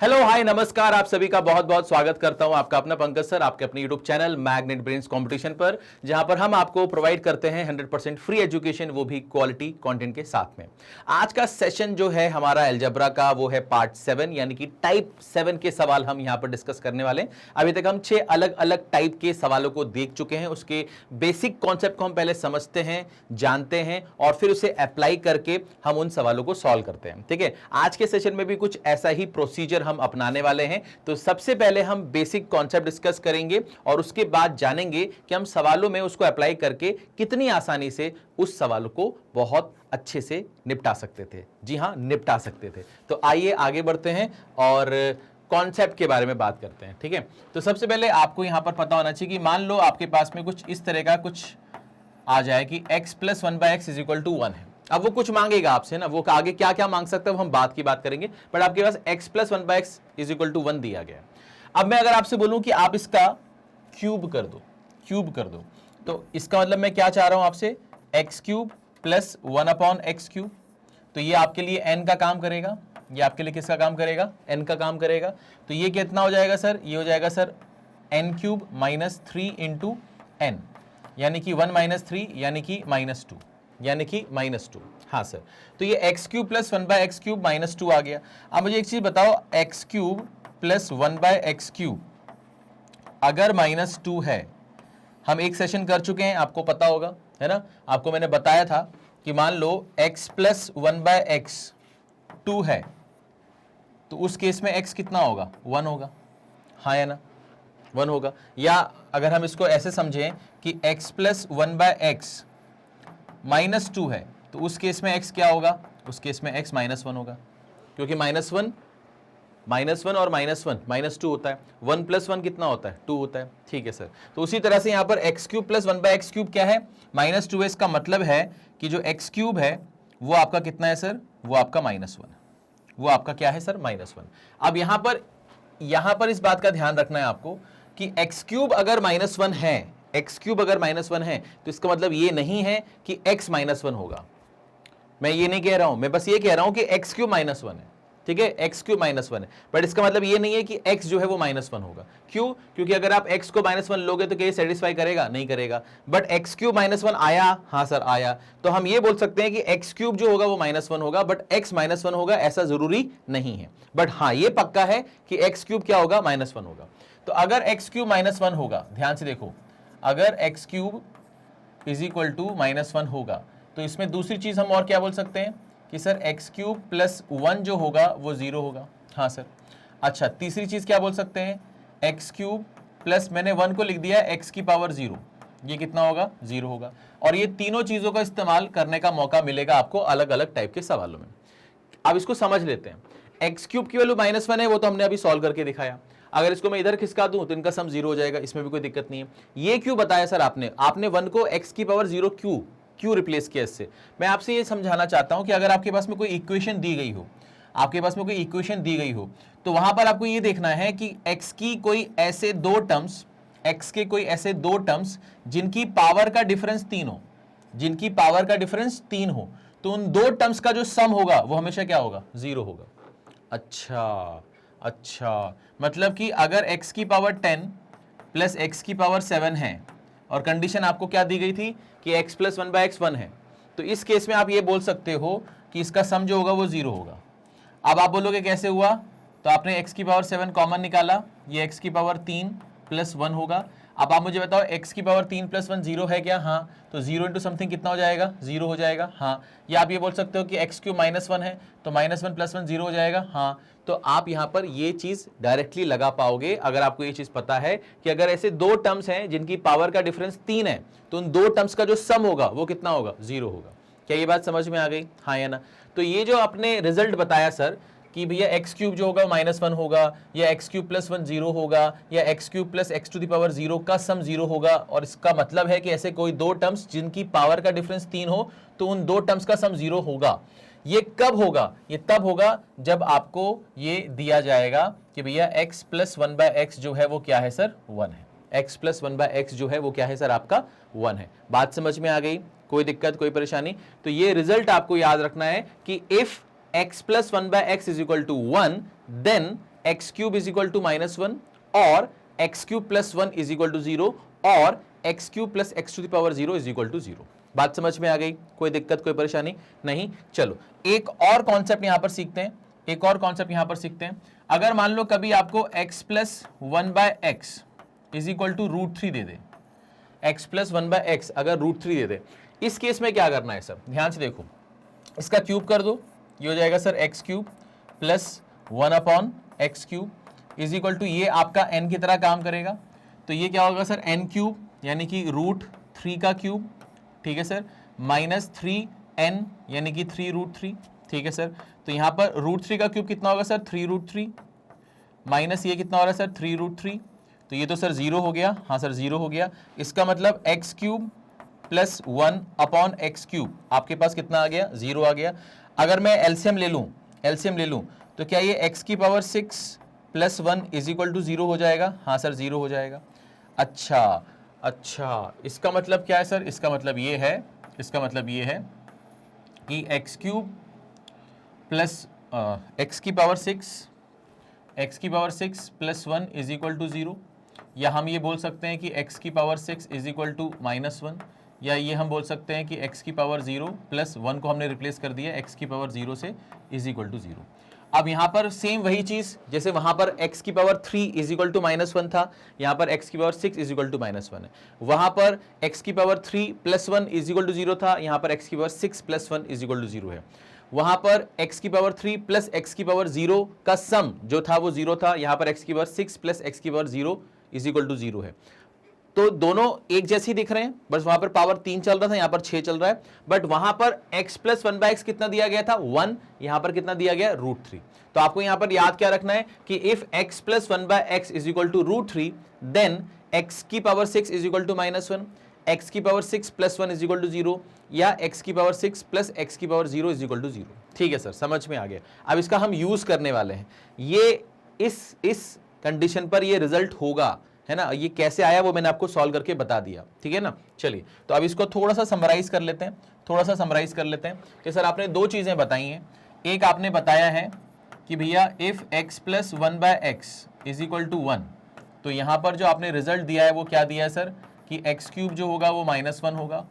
Hello hi नमस्कार, आप सभी का बहुत बहुत स्वागत करता हूं। आपका अपना पंकज सर आपके अपने YouTube channel magnet brains competition पर, जहां पर हम आपको प्रोवाइड करते हैं 100% फ्री एजुकेशन, वो भी क्वालिटी कंटेंट के साथ में। आज का सेशन जो है हमारा अलजेब्रा का, वो है पार्ट 7 यानी कि टाइप 7 के सवाल हम यहां पर डिस्कस करने वाले हैं। अभी तक हम 6 अलग अलग टाइप के सवालों को देख चुके हैं। उसके बेसिक कॉन्सेप्ट को हम पहले समझते हैं, जानते हैं और फिर उसे अप्लाई करके हम उन सवालों को सॉल्व करते हैं। ठीक है, आज के सेशन में भी कुछ ऐसा ही प्रोसीजर हम अपनाने वाले हैं। तो सबसे पहले हम बेसिक कॉन्सेप्ट डिस्कस करेंगे और उसके बाद जानेंगे कि हम सवालों में उसको अप्लाई करके कितनी आसानी से उस सवाल को बहुत अच्छे से निपटा सकते थे। जी हां, निपटा सकते थे। तो आइए आगे बढ़ते हैं और कॉन्सेप्ट के बारे में बात करते हैं। ठीक है, तो सबसे पहले आपको यहां पर पता होना चाहिए कि मान लो आपके पास में कुछ इस तरह का कुछ आ जाए कि x plus 1/x is equal to 1 है। अब वो कुछ मांगेगा आपसे ना, वो आगे क्या क्या मांग सकता है वो हम बात की बात करेंगे, बट आपके पास x plus 1/x is equal to 1 दिया गया है। अब मैं अगर आपसे बोलूं कि आप इसका क्यूब कर दो, तो इसका मतलब मैं क्या चाह रहा हूं आपसे, x cube plus 1/x cube. तो ये आपके लिए n का काम करेगा, ये आपके लिए किसका काम करेगा, n का काम करेगा। तो ये कितना हो जाएगा सर, ये हो जाएगा sir n cube minus 3 into n, यानी कि 1 माइनस 3 यानी कि -2, यानी कि -2। हाँ सर, तो ये x cube plus 1/x cube -2 आ गया। अब मुझे एक चीज बताओ, x cube plus 1/x cube अगर -2 है, हम एक सेशन कर चुके हैं, आपको पता होगा है ना, आपको मैंने बताया था कि मान लो x प्लस 1/x 2 है, तो उस केस में x कितना होगा, 1 होगा। हाँ या ना, 1 होगा। या अगर हम इसको ऐसे समझें कि x प्लस 1/x -2 है, तो उस केस में x क्या होगा, उस केस में x -1 होगा, क्योंकि -1 और -1 -2 होता है। 1 प्लस 1 कितना होता है, 2 होता है। ठीक है सर, तो उसी तरह से यहां पर x cube plus 1/x cube क्या है, -2 है। इसका मतलब है कि जो x क्यूब है वो आपका कितना है सर, वो आपका -1 है। वो आपका क्या है सर, -1। अब यहां पर इस बात का ध्यान रखना है आपको कि x क्यूब अगर -1 है, x क्यूब अगर -1 है, तो इसका मतलब ये नहीं है कि x -1 होगा। मैं ये नहीं कह रहा हूं, मैं बस ये कह रहा हूं कि x क्यूब -1 है। ठीक है, x क्यूब -1 है, बट इसका मतलब ये नहीं है कि x जो है वो -1 होगा। क्यों? क्योंकि अगर आप x को -1 लोगे तो क्या ये सेटिस्फाई करेगा, नहीं करेगा। बट x क्यूब -1 आया, हाँ सर आया, तो हम ये बोल सकते हैं कि x क्यूब जो होगा वो -1 होगा, बट x -1 होगा ऐसा जरूरी नहीं है। बट हाँ ये पक्का है कि x क्यूब क्या होगा, -1 होगा। तो अगर x क्यूब -1 होगा, ध्यान से देखो, अगर x cube is equal to -1 होगा, तो इसमें दूसरी चीज हम और क्या बोल सकते हैं कि सर x क्यूब प्लस 1 जो होगा वो 0 होगा। हाँ सर। अच्छा, तीसरी चीज क्या बोल सकते हैं, x क्यूब प्लस, मैंने 1 को लिख दिया है x की पावर 0, ये कितना होगा, 0 होगा। और ये तीनों चीजों का इस्तेमाल करने का मौका मिलेगा आपको अलग अलग टाइप के सवालों में। अब इसको समझ लेते हैं। x क्यूब की वैल्यू -1 है, वो तो हमने अभी सॉल्व करके दिखाया। अगर इसको मैं इधर खिसका दूं तो इनका सम 0 हो जाएगा, इसमें भी कोई दिक्कत नहीं है। ये क्यों बताया सर आपने 1 को x की पावर 0 क्यों रिप्लेस किया इससे? मैं आपसे ये समझाना चाहता हूं कि अगर आपके पास में कोई इक्वेशन दी गई हो, आपके पास में कोई इक्वेशन दी गई हो, तो वहां पर आपको ये देखना है कि x की कोई ऐसे दो टर्म्स, x के कोई ऐसे दो टर्म्स जिनकी पावर का डिफरेंस 3 हो, जिनकी पावर का डिफरेंस 3 हो, तो उन दो टर्म्स का जो सम होगा वो हमेशा क्या होगा, 0 होगा। अच्छा, मतलब कि अगर x की पावर 10 प्लस x की पावर 7 है और कंडीशन आपको क्या दी गई थी कि x प्लस 1/x 1 है, तो इस केस में आप ये बोल सकते हो कि इसका सम जो होगा वो 0 होगा। अब आप बोलोगे कैसे हुआ, तो आपने x की पावर 7 कॉमन निकाला, ये x की पावर 3 प्लस 1 होगा। अब आप मुझे बताओ x की पावर 3 प्लस 1 0 है क्या? हाँ, तो 0 इंटू समथिंग कितना हो जाएगा, 0 हो जाएगा। हाँ, या आप ये बोल सकते हो कि x क्यूब -1 है, तो -1 प्लस 1 0 हो जाएगा। हाँ, तो आप यहां पर ये चीज डायरेक्टली लगा पाओगे अगर आपको ये चीज पता है कि अगर ऐसे दो टर्म्स हैं जिनकी पावर का डिफरेंस 3 है, तो उन दो टर्म्स का जो सम होगा वो कितना होगा, 0 होगा। क्या ये बात समझ में आ गई, हाँ या ना? तो ये जो आपने रिजल्ट बताया सर कि भैया x क्यूब जो होगा -1 होगा, या x क्यूब प्लस 1 0 होगा, या x cube plus x to the power 0 का सम 0 होगा, और इसका मतलब है कि ऐसे कोई दो टर्म्स जिनकी पावर का डिफरेंस 3 हो, तो उन दो टर्म्स का सम 0 होगा। ये कब होगा, ये तब होगा जब आपको ये दिया जाएगा कि भैया x प्लस 1/x जो है वो क्या है सर, 1 है। x प्लस 1/x जो है वो क्या है सर, आपका 1 है। बात समझ में आ गई, कोई दिक्कत कोई परेशानी? तो ये रिजल्ट आपको याद रखना है कि if x plus 1/x is equal to 1, then x cube is equal to -1 और x cube plus 1 is equal to 0 और x cube plus x to the power 0 is equal to 0। बात समझ में आ गई? कोई दिक्कत, कोई परेशानी नहीं? चलो एक और कॉन्सेप्ट यहां पर सीखते हैं, एक और कॉन्सेप्ट यहां पर सीखते हैं। अगर मान लो कभी आपको x plus 1/x is equal to √3 दे दे, x प्लस 1/x अगर √3 दे दे, इस केस में क्या करना है सर? ध्यान से देखो, इसका क्यूब कर दो, ये हो जाएगा sir x cube plus 1/x cube is equal to, ये आपका n की तरह काम करेगा, तो ये क्या होगा सर? n क्यूब यानी कि √3 का क्यूब, ठीक है सर, माइनस 3n यानी कि 3√3, ठीक है सर। तो यहां पर √3 का क्यूब कितना होगा सर? 3√3 माइनस ये कितना हो रहा है सर? 3√3, तो ये तो सर 0 हो गया, हाँ सर 0 हो गया। इसका मतलब x cube plus 1/x cube आपके पास कितना आ गया? 0 आ गया। अगर मैं एलसीएम ले लूं, एलसीएम ले लूं तो क्या ये x की power 6 plus 1 is equal to 0 हो जाएगा? हाँ सर 0 हो जाएगा। अच्छा, इसका मतलब क्या है सर? इसका मतलब ये है, इसका मतलब ये है कि x क्यूब प्लस x की power 6 plus 1 is equal to 0, या हम ये बोल सकते हैं कि x की पावर 6 इज इक्वल टू -1, या ये हम बोल सकते हैं कि x की पावर 0 प्लस 1 को हमने रिप्लेस कर दिया x की पावर 0 से इज इक्वल टू 0। अब यहां पर सेम वही चीज, जैसे वहां पर x की पावर 3 इज इक्वल टू -1 था, यहां पर x की पावर 6 इज इक्वल टू -1 है। वहां पर x की power 3 plus 1 is equal to 0 था, यहां पर x की power 6 plus 1 is equal to 0 है। वहां पर x की पावर 3 प्लस x की पावर 0 का सम जो था वो 0 था, यहां पर x की पावर 6 प्लस x की पावर 0 इज इक्वल टू 0 है। तो दोनों एक जैसे ही दिख रहे हैं, बस वहां पर पावर 3 चल रहा था, यहां पर 6 चल रहा है, बट वहां पर x प्लस 1/x कितना दिया गया था? 1, यहां पर कितना दिया गया? √3। तो आपको यहां पर याद क्या रखना है कि if x plus 1/x is equal to √3 then x की power 6 is equal to -1, x की power 6 plus 1 is equal to 0, या x की पावर 6 प्लस x की पावर 0 इज इक्वल टू 0। ठीक है सर, समझ में आ गया। अब इसका हम यूज करने वाले हैं, ये इस कंडीशन पर ये रिजल्ट होगा, है ना। ये कैसे आया वो मैंने आपको सॉल्व करके बता दिया, ठीक है ना। चलिए तो अब इसको थोड़ा सा समराइज कर लेते हैं, कि सर आपने दो चीजें बताई हैं। एक आपने बताया है कि भैया if x plus 1/x is equal to 1, तो यहां पर जो आपने रिजल्ट दिया है वो क्या दिया है सर? कि x क्यूब जो होगा वो -1 होगा,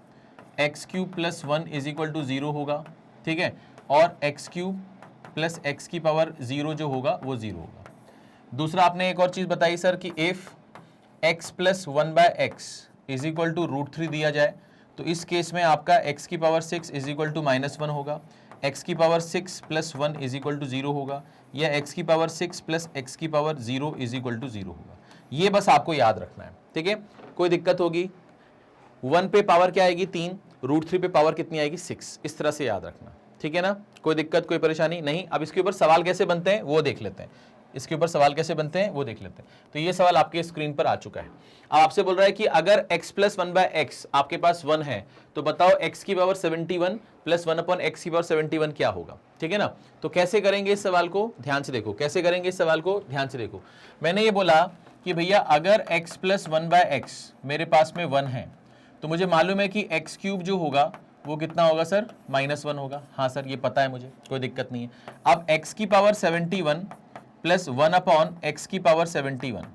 x cube plus 1 is equal to 0 होगा, ठीक है, और x क्यूब प्लस x की पावर 0 जो होगा वो 0 होगा। दूसरा आपने एक और चीज बताई सर कि if x plus 1/x is equal to √3 दिया जाए, तो इस केस में आपका x की पावर 6 इज इक्वल टू -1 होगा, x की power 6 plus 1 is equal to 0 होगा, या x की पावर 6 प्लस x की पावर 0 इज इक्वल टू 0 होगा। ये बस आपको याद रखना है, ठीक है। कोई दिक्कत होगी? 1 पे पावर क्या आएगी? 3, √3 पे पावर कितनी आएगी? 6। इस तरह से याद रखना, ठीक है ना। कोई दिक्कत, कोई परेशानी नहीं? अब इसके ऊपर सवाल कैसे बनते हैं वो देख लेते हैं, तो ये सवाल आपके स्क्रीन पर आ चुका है। अब आपसे बोल रहा है कि अगर x प्लस 1/x आपके पास 1 है, तो बताओ x की पावर 71 प्लस 1/x की पावर 71 क्या होगा, ठीक है ना। तो कैसे करेंगे इस सवाल को? ध्यान से देखो, मैंने ये बोला कि भैया अगर x प्लस 1/x मेरे पास में 1 है, तो मुझे मालूम है कि x क्यूब जो होगा वो कितना होगा सर? -1 होगा। हाँ सर ये पता है मुझे, कोई दिक्कत नहीं है। अब x की पावर 71 प्लस 1/x की पावर 71,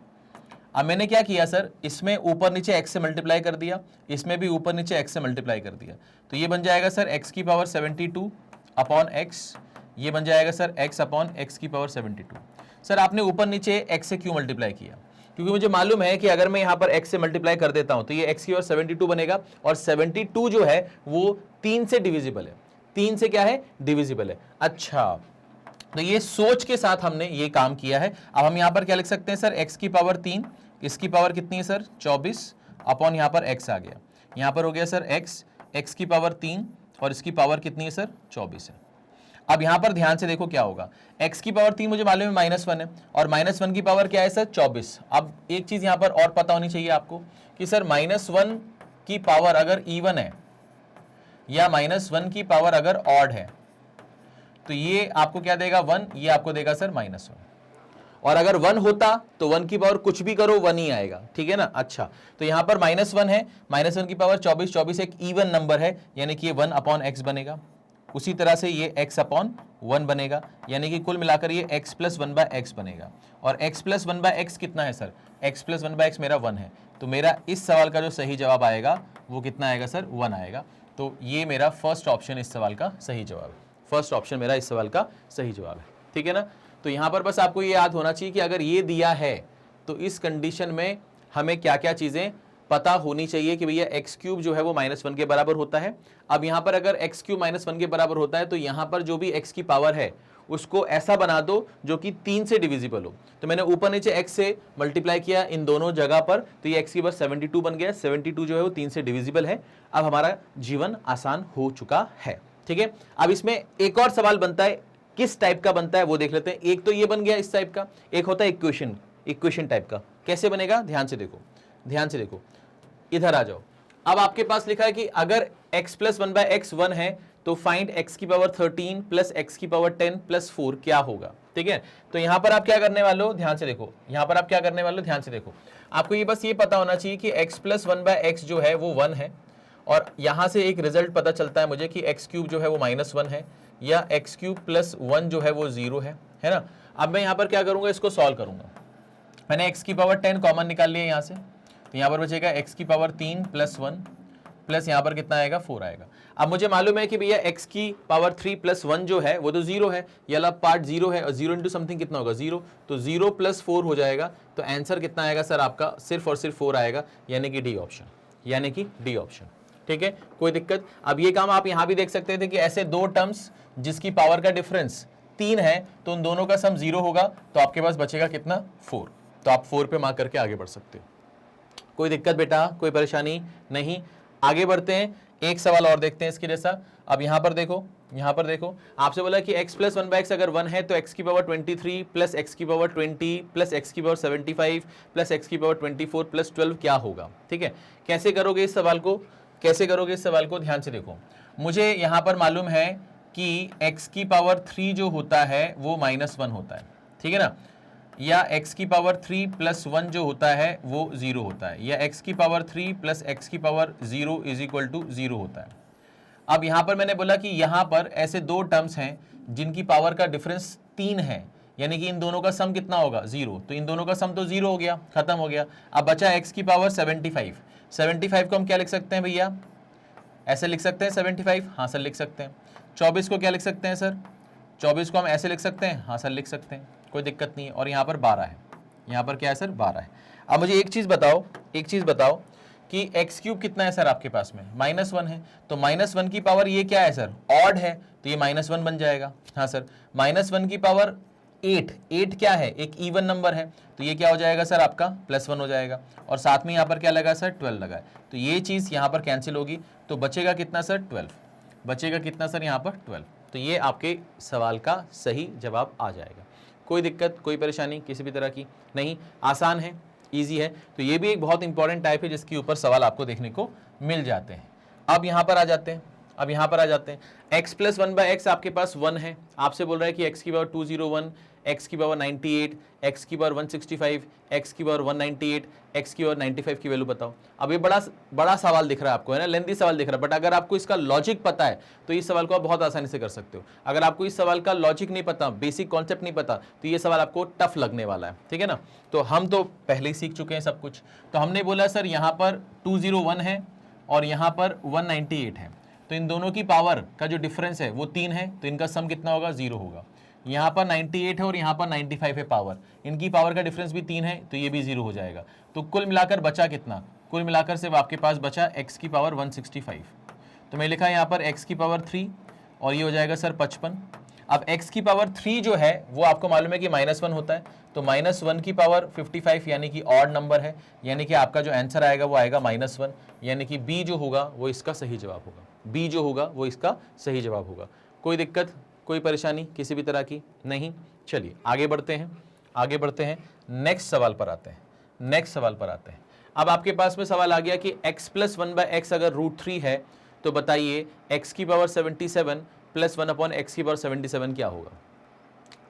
अब मैंने क्या किया सर? इसमें ऊपर नीचे x से मल्टीप्लाई कर दिया, इसमें भी ऊपर नीचे x से मल्टीप्लाई कर दिया, तो ये बन जाएगा सर x की पावर 72/x, ये बन जाएगा सर x/x की पावर 72। सर आपने ऊपर नीचे x से क्यों मल्टीप्लाई किया? क्योंकि मुझे मालूम है कि अगर मैं यहाँ पर x से मल्टीप्लाई कर देता हूं तो ये x की पावर 72 बनेगा, और 72 जो है वो 3 से डिविजिबल है। 3 से क्या है? डिविजिबल है। अच्छा, तो ये सोच के साथ हमने ये काम किया है। अब हम यहाँ पर क्या लिख सकते हैं सर? x की पावर 3, इसकी पावर कितनी है सर? 24 अपॉन यहाँ पर x आ गया, यहाँ पर हो गया सर x की पावर 3 और इसकी पावर कितनी है सर? 24 है। अब यहाँ पर ध्यान से देखो क्या होगा, x की पावर 3 मुझे मालूम है -1 है, और -1 की पावर क्या है सर? 24। अब एक चीज यहाँ पर और पता होनी चाहिए आपको कि सर -1 की पावर अगर इवन है या -1 की पावर अगर ऑड है, तो ये आपको क्या देगा? 1, ये आपको देगा सर -1। और अगर 1 होता तो 1 की पावर कुछ भी करो 1 ही आएगा, ठीक है ना। अच्छा, तो यहां पर -1 है, -1 की पावर 24, 24 एक इवन नंबर है, यानी कि ये 1/x बनेगा, उसी तरह से ये x अपॉन 1 बनेगा, यानी कि कुल मिलाकर ये x प्लस 1/x बनेगा। और x प्लस 1/x कितना है सर? x प्लस 1/x मेरा 1 है, तो मेरा इस सवाल का जो सही जवाब आएगा वो कितना आएगा सर? 1 आएगा। तो ये मेरा फर्स्ट ऑप्शन इस सवाल का सही जवाब है। फर्स्ट ऑप्शन मेरा इस सवाल का सही जवाब है, ठीक है ना। तो यहाँ पर बस आपको ये याद होना चाहिए कि अगर ये दिया है तो इस कंडीशन में हमें क्या क्या चीज़ें पता होनी चाहिए कि भैया एक्स क्यूब जो है वो -1 के बराबर होता है। अब यहाँ पर अगर एक्स क्यूब -1 के बराबर होता है तो यहाँ पर जो भी एक्स की पावर है उसको ऐसा बना दो जो कि 3 से डिविजिबल हो। तो मैंने ऊपर नीचे x से मल्टीप्लाई किया इन दोनों जगह पर, तो ये x की बस 72 बन गया। 72 जो है वो 3 से डिविजिबल है। अब हमारा जीवन आसान हो चुका है, ठीक है। अब इसमें एक और सवाल बनता है, किस टाइप का बनता है वो देख लेते हैं। एक तो ये बन गया इस टाइप का, एक होता है इक्वेशन टाइप का। कैसे बनेगा? ध्यान से देखो, ध्यान से देखो, इधर आ जाओ। अब आपके पास लिखा है कि अगर x प्लस 1/x 1 है तो फाइंड x की पावर 13 प्लस x की पावर 10 प्लस 4 क्या होगा, ठीक है। तो यहां पर आप क्या करने वाले हो? ध्यान से देखो, यहां पर आप क्या करने वाले हो? ध्यान से देखो। आपको ये बस ये पता होना चाहिए कि x प्लस 1/x जो है वो 1 है, और यहां से एक रिजल्ट पता चलता है मुझे कि x क्यूब जो है वो -1 है, या x क्यूब प्लस 1 जो है वो 0 है ना। अब मैं यहां पर क्या करूंगा? इसको सॉल्व करूंगा। मैंने x की पावर 10 कॉमन निकाल लिया यहां से, तो यहाँ पर बचेगा x की पावर 3 प्लस 1 प्लस यहाँ पर कितना आएगा? 4 आएगा। अब मुझे मालूम है कि भैया x की पावर 3 प्लस 1 जो है वो तो 0 है, ये वाला पार्ट 0 है, और 0 इंटू समथिंग कितना होगा? 0, तो 0 प्लस 4 हो जाएगा। तो आंसर कितना आएगा सर आपका? सिर्फ और सिर्फ 4 आएगा, यानी कि डी ऑप्शन, यानी कि डी ऑप्शन, ठीक है। कोई दिक्कत? अब ये काम आप यहाँ भी देख सकते थे कि ऐसे दो टर्म्स जिसकी पावर का डिफरेंस 3 है तो उन दोनों का सम 0 होगा, तो आपके पास बचेगा कितना? 4। तो आप 4 पे मार्क करके आगे बढ़ सकते हो। कोई दिक्कत बेटा? कोई परेशानी नहीं? आगे बढ़ते हैं, एक सवाल और देखते हैं इसके जैसा। अब यहां पर देखो, यहां पर देखो, आपसे बोला कि x प्लस 1/x अगर 1 है तो x की पावर 23 प्लस x की पावर 20 प्लस x की पावर 75 प्लस x की पावर 24 प्लस 12 क्या होगा, ठीक है। कैसे करोगे इस सवाल को? कैसे करोगे इस सवाल को? ध्यान से देखो, मुझे यहां पर मालूम है कि x की पावर 3 जो होता है वो -1 होता है, ठीक है ना, या x की पावर 3 प्लस 1 जो होता है वो 0 होता है, या x की पावर 3 प्लस x की पावर 0 इज इक्वल टू 0 होता है। अब यहाँ पर मैंने बोला कि यहाँ पर ऐसे दो टर्म्स हैं जिनकी पावर का डिफरेंस 3 है, यानी कि इन दोनों का सम कितना होगा? 0। तो इन दोनों का सम तो 0 हो गया, खत्म हो गया। अब बचा x की पावर 75। 75 को हम क्या लिख सकते हैं भैया? ऐसे लिख सकते हैं 75? हाँ सर लिख सकते हैं। 24 को क्या लिख सकते हैं सर? 24 को हम ऐसे लिख सकते हैं? हाँ सर लिख सकते हैं, कोई दिक्कत नहीं है। और यहाँ पर 12 है, यहाँ पर क्या है सर? 12 है। अब मुझे एक चीज़ बताओ, एक चीज़ बताओ कि x क्यूब कितना है सर आपके पास में? -1 है, तो -1 की पावर ये क्या है सर? ऑड है, तो ये -1 बन जाएगा। हाँ सर, -1 की पावर 8 क्या है? एक इवन नंबर है, तो ये क्या हो जाएगा सर आपका? +1 हो जाएगा। और साथ में यहाँ पर क्या लगा सर? 12 लगा है, तो ये चीज़ यहाँ पर कैंसिल होगी, तो बचेगा कितना सर? 12। बचेगा कितना सर यहाँ पर? 12। तो ये आपके सवाल का सही जवाब आ जाएगा। कोई दिक्कत, कोई परेशानी किसी भी तरह की नहीं? आसान है, इजी है। तो ये भी एक बहुत इंपॉर्टेंट टाइप है जिसके ऊपर सवाल आपको देखने को मिल जाते हैं। अब यहाँ पर आ जाते हैं, अब यहाँ पर आ जाते हैं। x प्लस 1/x आपके पास 1 है, आपसे बोल रहा है कि x की पावर 201, x की पावर 98, x की पावर 165, x की पावर 198, x की पावर 95 की वैल्यू बताओ। अब ये बड़ा सवाल दिख रहा है आपको, है ना, लेंथी सवाल दिख रहा है, बट अगर आपको इसका लॉजिक पता है तो इस सवाल को आप बहुत आसानी से कर सकते हो। अगर आपको इस सवाल का लॉजिक नहीं पता, बेसिक कॉन्सेप्ट नहीं पता, तो ये सवाल आपको टफ लगने वाला है, ठीक है ना। तो हम तो पहले ही सीख चुके हैं सब कुछ। तो हमने बोला सर यहाँ पर 201 है और यहाँ पर 198 है, तो इन दोनों की पावर का जो डिफरेंस है वो 3 है, तो इनका सम कितना होगा? 0 होगा। यहाँ पर 98 है और यहाँ पर 95 है पावर, इनकी पावर का डिफरेंस भी 3 है, तो ये भी 0 हो जाएगा। तो कुल मिलाकर बचा कितना? कुल मिलाकर सिर्फ आपके पास बचा x की पावर 165। तो मैं लिखा यहाँ पर x की पावर 3 और ये हो जाएगा सर 55। अब x की पावर 3 जो है वो आपको मालूम है कि -1 होता है, तो -1 की पावर 55 यानी कि ऑड नंबर है, यानी कि आपका जो आंसर आएगा वो आएगा -1, यानी कि b जो होगा वो इसका सही जवाब होगा। b जो होगा वो इसका सही जवाब होगा। कोई दिक्कत, कोई परेशानी किसी भी तरह की नहीं? चलिए आगे बढ़ते हैं, आगे बढ़ते हैं, नेक्स्ट सवाल पर आते हैं, नेक्स्ट सवाल पर आते हैं। अब आपके पास में सवाल आ गया कि x प्लस 1/x अगर √3 है तो बताइए x की पावर 77 प्लस 1/x की पावर 77 क्या होगा।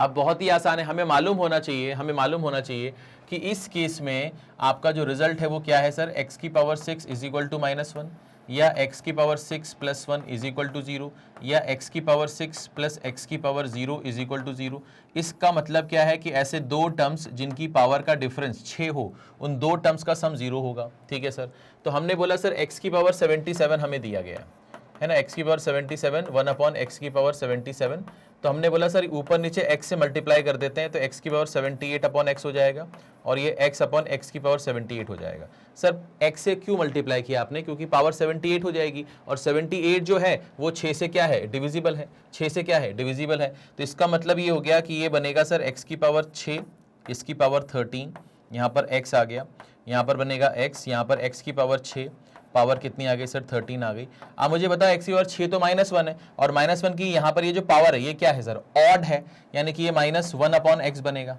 अब बहुत ही आसान है, हमें मालूम होना चाहिए, हमें मालूम होना चाहिए कि इस केस में आपका जो रिजल्ट है वो क्या है सर? x की पावर 6 इज इक्वल टू -1, या x की power 6 plus 1 is equal to 0 या x की पावर 6 प्लस x की पावर 0 इज इक्वल टू 0। इसका मतलब क्या है कि ऐसे दो टर्म्स जिनकी पावर का डिफरेंस 6 हो, उन दो टर्म्स का सम 0 होगा। ठीक है सर, तो हमने बोला सर x की पावर 77 हमें दिया गया है ना, x की पावर 77 1 अपॉन x की पावर 77, तो हमने बोला सर ऊपर नीचे x से मल्टीप्लाई कर देते हैं तो x की पावर 78 अपॉन x हो जाएगा और ये x अपॉन x की पावर 78 हो जाएगा। सर x से क्यों मल्टीप्लाई किया आपने, क्योंकि पावर 78 हो जाएगी और 78 जो है वो 6 से क्या है, डिविजिबल है, 6 से क्या है, डिविजिबल है। तो इसका मतलब ये हो गया कि ये बनेगा सर x की पावर 6, इसकी पावर 13, यहाँ पर x आ गया, यहाँ पर बनेगा x, यहाँ पर x की पावर 6, पावर कितनी आ गई सर, 13 आ गई। अब मुझे बता x की पावर 6 तो -1 है और -1 की यहाँ पर ये जो पावर है ये क्या है सर, ऑड है, यानी कि ये -1 अपॉन x बनेगा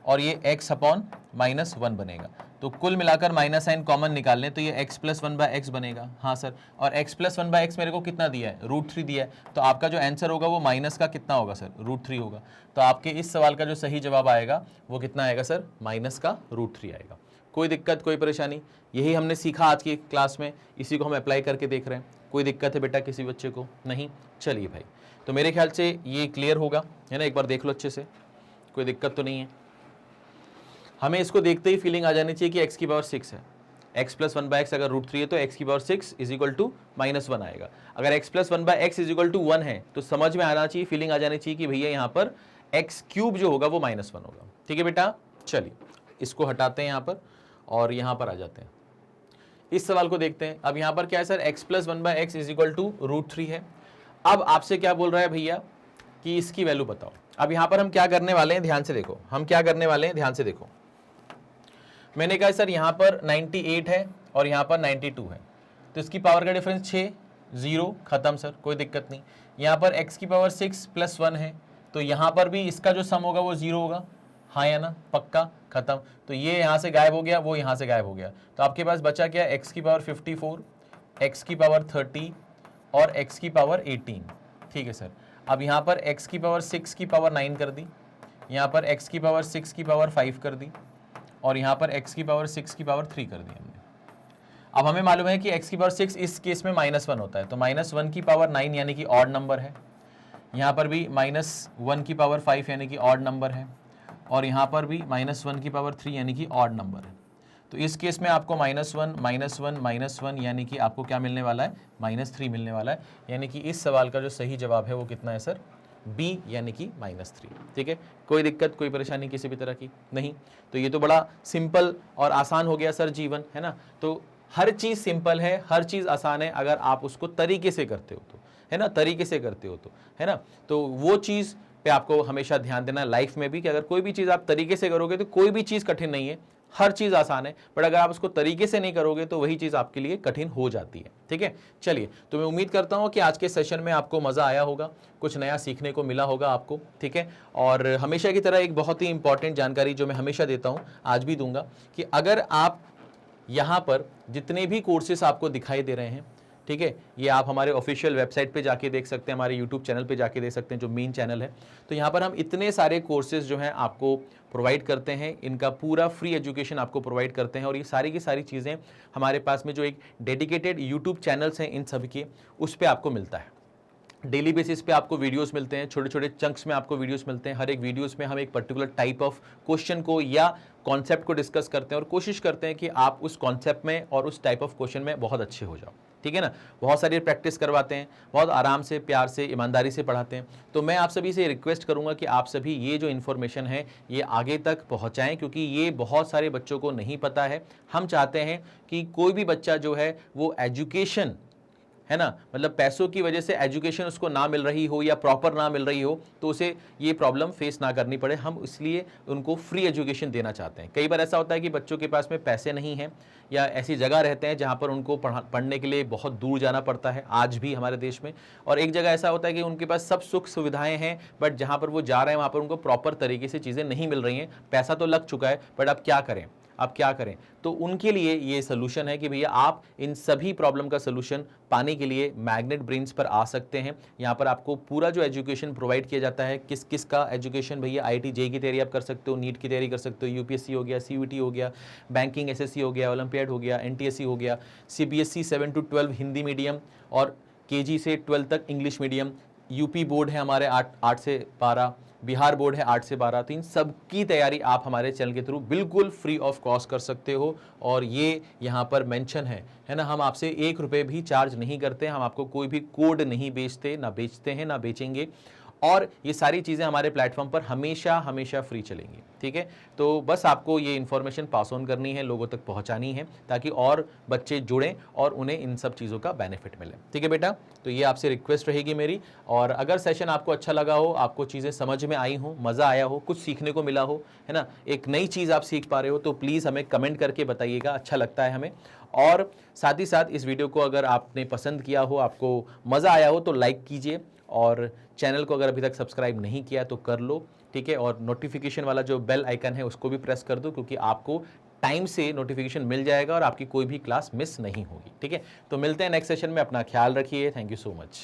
और ये x अपॉन -1 बनेगा। तो कुल मिलाकर माइनस साइन कॉमन निकाल लें तो ये x प्लस 1/x बनेगा। हाँ सर, और x प्लस 1/x मेरे को कितना दिया है, √3 दिया है, तो आपका जो आंसर होगा वो माइनस का कितना होगा सर, √3 होगा। तो आपके इस सवाल का जो सही जवाब आएगा वो कितना आएगा सर, माइनस का √3 आएगा। कोई दिक्कत, कोई परेशानी, यही हमने सीखा आज की क्लास में, इसी को हम अप्लाई करके देख रहे हैं। कोई दिक्कत है बेटा किसी बच्चे को, नहीं? चलिए भाई, तो मेरे ख्याल से ये क्लियर होगा, है ना, एक बार देख लो अच्छे से, कोई दिक्कत तो नहीं है। हमें इसको देखते ही फीलिंग आ जानी चाहिए कि x की पावर 6 है, x प्लस 1/x अगर √3 है तो x की पावर 6 इज इक्वल टू -1 आएगा। अगर x plus 1/x is equal to 1 है तो समझ में आना चाहिए, फीलिंग आ जानी चाहिए कि भैया यहाँ पर x क्यूब जो होगा वो -1 होगा। ठीक है बेटा, चलिए इसको हटाते हैं यहाँ पर और यहाँ पर आ जाते हैं, इस सवाल को देखते हैं। अब यहाँ पर क्या है sir, x plus 1/x is equal to √3 है। अब आपसे क्या बोल रहा है भैया कि इसकी वैल्यू बताओ। अब यहाँ पर हम क्या करने वाले हैं, ध्यान से देखो, हम क्या करने वाले हैं, ध्यान से देखो। मैंने कहा सर यहाँ पर 98 है और यहाँ पर 92 है, तो इसकी पावर का डिफरेंस 6, 0, खत्म सर, कोई दिक्कत नहीं। यहाँ पर x की पावर 6 प्लस 1 है, तो यहाँ पर भी इसका जो सम होगा वो 0 होगा, हाँ या ना, पक्का, खत्म। तो ये यहाँ से गायब हो गया, वो यहाँ से गायब हो गया, तो आपके पास बचा क्या, x की पावर 54, x की पावर 30 और x की पावर 18। ठीक है सर, अब यहाँ पर x की पावर 6 की पावर 9 कर दी, यहाँ पर x की पावर 6 की पावर 5 कर दी और यहाँ पर x की पावर 6 की पावर 3 कर दी हमने। अब हमें मालूम है कि x की पावर 6 इस केस में -1 होता है, तो -1 की पावर 9 यानी कि ऑड नंबर है, यहाँ पर भी -1 की पावर 5 यानी कि ऑड नंबर है और यहाँ पर भी -1 की पावर 3 यानी कि ऑड नंबर है। तो इस केस में आपको -1 यानी कि आपको क्या मिलने वाला है, -3 मिलने वाला है, यानी कि इस सवाल का जो सही जवाब है वो कितना है सर, B यानी कि -3। ठीक है, कोई दिक्कत, कोई परेशानी किसी भी तरह की नहीं। तो ये तो बड़ा सिंपल और आसान हो गया सर जीवन, है ना। तो हर चीज़ सिंपल है, हर चीज़ आसान है अगर आप उसको तरीके से करते हो तो, है ना, तरीके से करते हो तो, है ना। तो वो चीज़ पे आपको हमेशा ध्यान देना लाइफ में भी कि अगर कोई भी चीज़ आप तरीके से करोगे तो कोई भी चीज़ कठिन नहीं है, हर चीज़ आसान है, बट अगर आप उसको तरीके से नहीं करोगे तो वही चीज़ आपके लिए कठिन हो जाती है। ठीक है, चलिए, तो मैं उम्मीद करता हूँ कि आज के सेशन में आपको मज़ा आया होगा, कुछ नया सीखने को मिला होगा आपको। ठीक है, और हमेशा की तरह एक बहुत ही इंपॉर्टेंट जानकारी जो मैं हमेशा देता हूँ आज भी दूंगा कि अगर आप यहाँ पर जितने भी कोर्सेस आपको दिखाई दे रहे हैं, ठीक है, ये आप हमारे ऑफिशियल वेबसाइट पे जाके देख सकते हैं, हमारे यूट्यूब चैनल पे जाके देख सकते हैं जो मेन चैनल है। तो यहाँ पर हम इतने सारे कोर्सेज जो हैं आपको प्रोवाइड करते हैं, इनका पूरा फ्री एजुकेशन आपको प्रोवाइड करते हैं और ये सारी की सारी चीज़ें हमारे पास में जो एक डेडिकेटेड यूट्यूब चैनल्स हैं इन सभी के, उस पर आपको मिलता है। डेली बेसिस पे आपको वीडियोस मिलते हैं, छोटे छोटे चंक्स में आपको वीडियोस मिलते हैं। हर एक वीडियोस में हम एक पर्टिकुलर टाइप ऑफ क्वेश्चन को या कॉन्सेप्ट को डिस्कस करते हैं और कोशिश करते हैं कि आप उस कॉन्सेप्ट में और उस टाइप ऑफ क्वेश्चन में बहुत अच्छे हो जाओ। ठीक है ना, बहुत सारी प्रैक्टिस करवाते हैं, बहुत आराम से, प्यार से, ईमानदारी से पढ़ाते हैं। तो मैं आप सभी से रिक्वेस्ट करूंगा कि आप सभी ये जो इन्फॉर्मेशन है ये आगे तक पहुंचाएं, क्योंकि ये बहुत सारे बच्चों को नहीं पता है। हम चाहते हैं कि कोई भी बच्चा जो है वो एजुकेशन, है ना, मतलब पैसों की वजह से एजुकेशन उसको ना मिल रही हो या प्रॉपर ना मिल रही हो तो उसे ये प्रॉब्लम फेस ना करनी पड़े। हम इसलिए उनको फ्री एजुकेशन देना चाहते हैं। कई बार ऐसा होता है कि बच्चों के पास में पैसे नहीं हैं या ऐसी जगह रहते हैं जहाँ पर उनको पढ़ने के लिए बहुत दूर जाना पड़ता है, आज भी हमारे देश में। और एक जगह ऐसा होता है कि उनके पास सब सुख सुविधाएँ हैं, बट जहाँ पर वो जा रहे हैं वहाँ पर उनको प्रॉपर तरीके से चीज़ें नहीं मिल रही हैं। पैसा तो लग चुका है, बट अब क्या करें, आप क्या करें? तो उनके लिए ये सोल्यूशन है कि भैया आप इन सभी प्रॉब्लम का सोल्यूशन पाने के लिए मैग्नेट ब्रेन्स पर आ सकते हैं। यहाँ पर आपको पूरा जो एजुकेशन प्रोवाइड किया जाता है, किस किस का एजुकेशन भैया, IIT जेईई की तैयारी आप कर सकते हो, नीट की तैयारी कर सकते हो, यूपीएससी हो गया, CUET हो गया, बैंकिंग SSC हो गया, ओलंपियाड हो गया, NTSC हो गया, CBSE 7 to 12 हिंदी मीडियम और KG से 12 तक इंग्लिश मीडियम, यूपी बोर्ड है हमारे 8 से 12, बिहार बोर्ड है 8 से 12, तो इन सब की तैयारी आप हमारे चैनल के थ्रू बिल्कुल फ्री ऑफ कॉस्ट कर सकते हो। और ये यहाँ पर मेंशन है ना, हम आपसे 1 रुपये भी चार्ज नहीं करते, हम आपको कोई भी कोड नहीं बेचते, ना बेचते हैं ना बेचेंगे, और ये सारी चीज़ें हमारे प्लेटफॉर्म पर हमेशा हमेशा फ्री चलेंगी। ठीक है, तो बस आपको ये इन्फॉर्मेशन पास ऑन करनी है, लोगों तक पहुंचानी है, ताकि और बच्चे जुड़ें और उन्हें इन सब चीज़ों का बेनिफिट मिले। ठीक है बेटा, तो ये आपसे रिक्वेस्ट रहेगी मेरी। और अगर सेशन आपको अच्छा लगा हो, आपको चीज़ें समझ में आई हो, मज़ा आया हो, कुछ सीखने को मिला हो, है ना, एक नई चीज़ आप सीख पा रहे हो, तो प्लीज़ हमें कमेंट करके बताइएगा, अच्छा लगता है हमें। और साथ ही साथ इस वीडियो को अगर आपने पसंद किया हो, आपको मज़ा आया हो, तो लाइक कीजिए, और चैनल को अगर अभी तक सब्सक्राइब नहीं किया तो कर लो। ठीक है, और नोटिफिकेशन वाला जो बेल आइकन है उसको भी प्रेस कर दो, क्योंकि आपको टाइम से नोटिफिकेशन मिल जाएगा और आपकी कोई भी क्लास मिस नहीं होगी। ठीक है, तो मिलते हैं नेक्स्ट सेशन में, अपना ख्याल रखिए। Thank you so much.